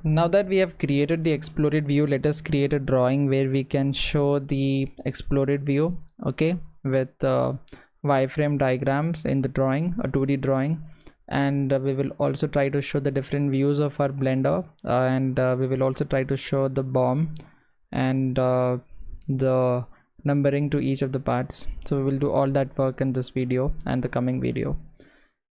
Now that we have created the exploded view, let us create a drawing where we can show the exploded view, okay, with wireframe diagrams in the drawing, a 2D drawing. And we will also try to show the different views of our blender, and we will also try to show the bomb and the numbering to each of the parts. So we will do all that work in this video and the coming video.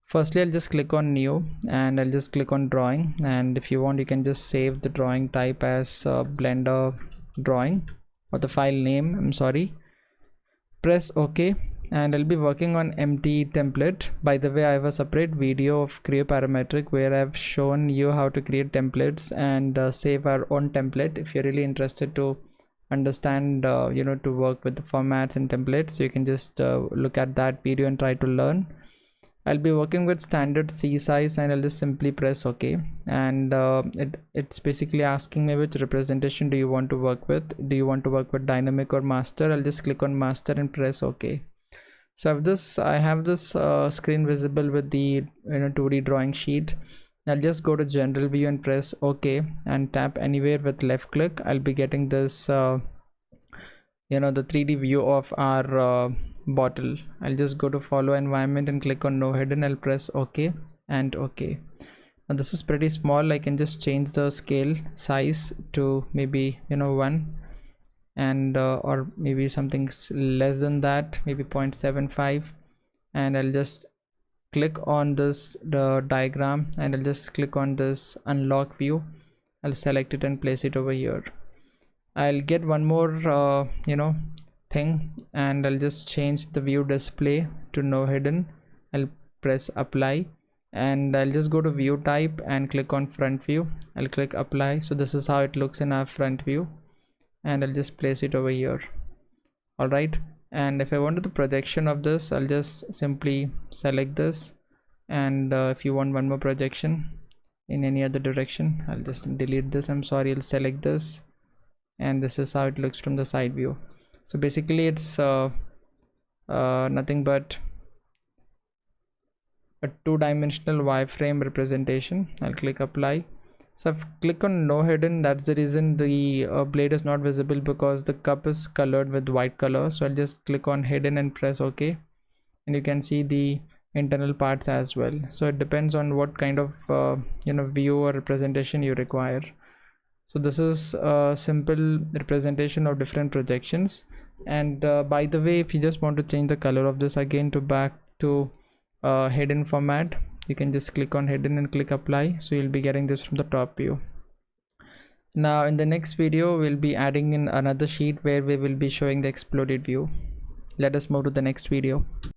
Firstly, I'll just click on new and I'll just click on drawing, and if you want you can just save the drawing type as blender drawing, or the file name, I'm sorry. Press OK, and I'll be working on empty template. By the way, I have a separate video of Creo Parametric where I've shown you how to create templates and save our own template. If you're really interested to understand to work with the formats and templates, so you can just look at that video and try to learn. I'll be working with standard C size, and I'll just simply press OK, and it's basically asking me which representation do you want to work with. Do you want to work with dynamic or master? I'll just click on master and press OK. So I have this screen visible with the 2D drawing sheet. I'll just go to general view and press OK and tap anywhere with left click. I'll be getting this the 3D view of our bottle. I'll just go to follow environment and click on no hidden. I'll press OK and OK. Now this is pretty small. I can just change the scale size to maybe 1, and or maybe something less than that, maybe 0.75, and I'll just click on the diagram, and I'll just click on this unlock view. I'll select it and place it over here. I'll get one more thing, and I'll just change the view display to no hidden. I'll press apply, and I'll just go to view type and click on front view. I'll click apply. So this is how it looks in our front view, and I'll just place it over here. All right, and if I wanted the projection of this, I'll just simply select this, and if you want one more projection in any other direction, I'll just delete this, I'm sorry. I'll select this, and this is how it looks from the side view. So basically it's nothing but a two-dimensional wireframe representation. I'll click apply. So I've clicked on no hidden. That's the reason the blade is not visible, because the cup is colored with white color. So I'll just click on hidden and press OK, and you can see the internal parts as well. So it depends on what kind of view or representation you require. So this is a simple representation of different projections. And by the way, if you just want to change the color of this again to back to hidden format, you can just click on hidden and click apply. So you'll be getting this from the top view. Now in the next video, we'll be adding in another sheet where we will be showing the exploded view. Let us move to the next video.